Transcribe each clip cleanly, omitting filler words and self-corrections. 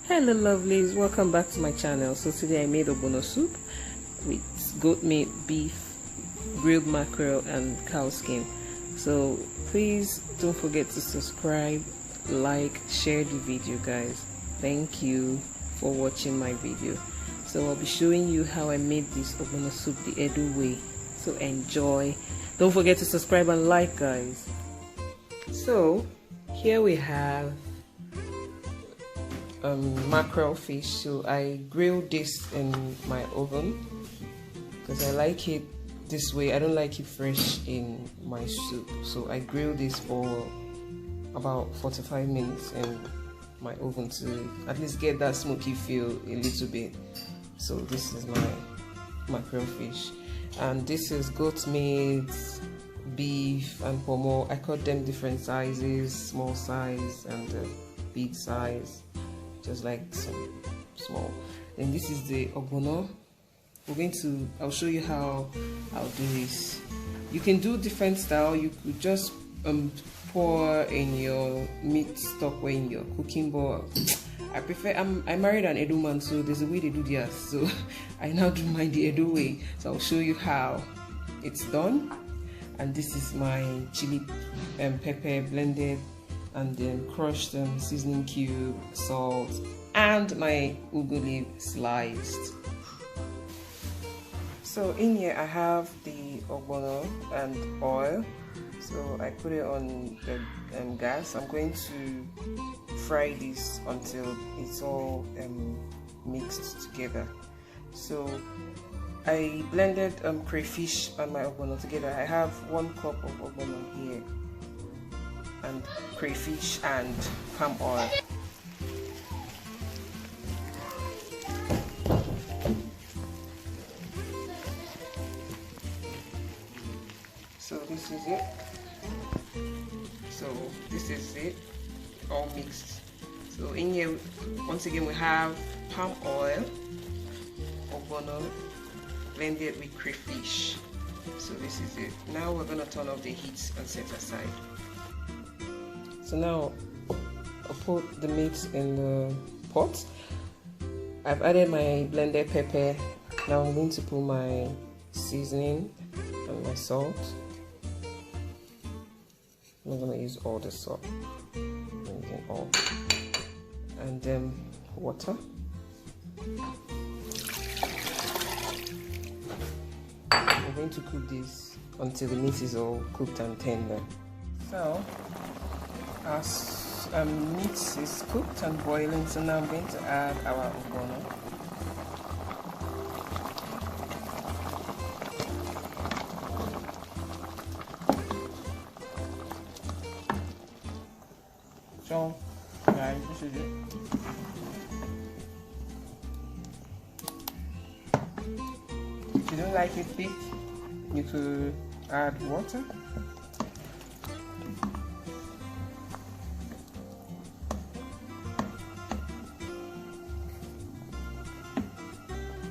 Hello lovelies, welcome back to my channel. So today I made Ogbono soup with goat meat, beef, grilled mackerel and cow skin. So please don't forget to subscribe, like, share the video guys. Thank you for watching my video. So I'll be showing you how I made this Ogbono soup the Edo way. So enjoy. Don't forget to subscribe and like guys. So here we have mackerel fish. So I grilled this in my oven because I like it this way. I don't like it fresh in my soup, so I grilled this for about 45 minutes in my oven to at least get that smoky feel a little bit. So this is my mackerel fish, and this is goat meat, beef and pomo. I cut them different sizes, small size and big size, just like some small. Then this is the ogbono. I'll show you how I'll do this. You can do different style. You could just pour in your meat stock when you're cooking, but I married an Edo man, so there's a way they do theirs. So I now do mine the Edo way. So I'll show you how it's done. And this is my chili pepper blended, and then crushed seasoning cube, salt, and my ugu leaf sliced. So in here I have the ogbono and oil. So I put it on the gas. I'm going to fry this until it's all mixed together. So I blended crayfish and my ogbono together. I have 1 cup of ogbono here, and crayfish and palm oil. So this is it. So this is it, all mixed. So in here, once again, we have palm oil, ogbono blended with crayfish. So this is it. Now we're gonna turn off the heat and set aside. So now I'll put the meat in the pot. I've added my blended pepper. Now I'm going to put my seasoning and my salt. I'm not going to use all the salt. I'm using all. And then water. I'm going to cook this until the meat is all cooked and tender. So as meat is cooked and boiling, so now I'm going to add our ogbono. So guys, this is it. If you don't like it thick, you could add water.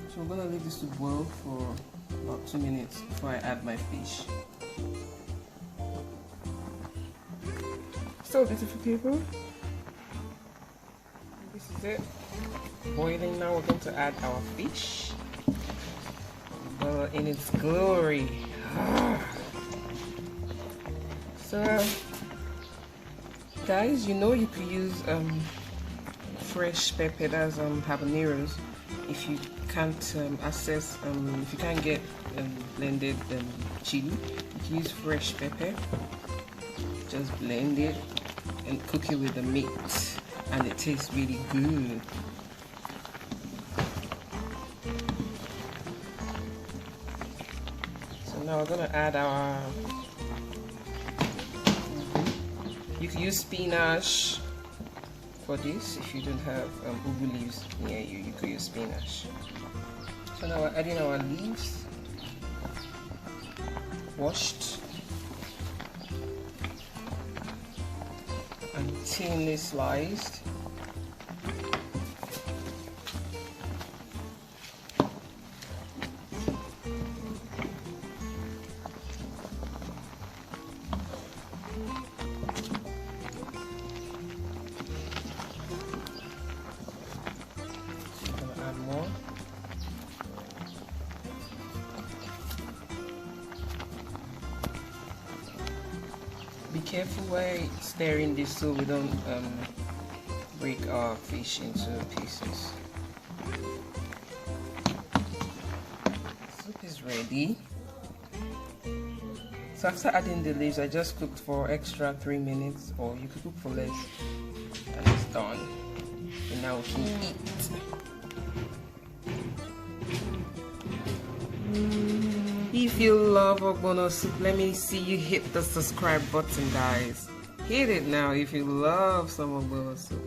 So I'm gonna leave this to boil for about 2 minutes before I add my fish. So beautiful people, this is it, boiling. Now we're going to add our fish in its glory. So guys, you know, you could use fresh pepper, that's habaneros. If you can't if you can't get blended chili, you can use fresh pepper. Just blend it and cook it with the meat, and it tastes really good. So now we're gonna add our you can use spinach for this. If you don't have ugu leaves near you, you could use spinach. So now we're adding our leaves, washed and thinly sliced. careful while stirring this so we don't break our fish into pieces. Soup is ready. So after adding the leaves, I just cooked for extra 3 minutes, or you could cook for less, and it's done. And now we can eat. If you love ogbono soup, let me see you hit the subscribe button, guys. Hit it now if you love some ogbono soup.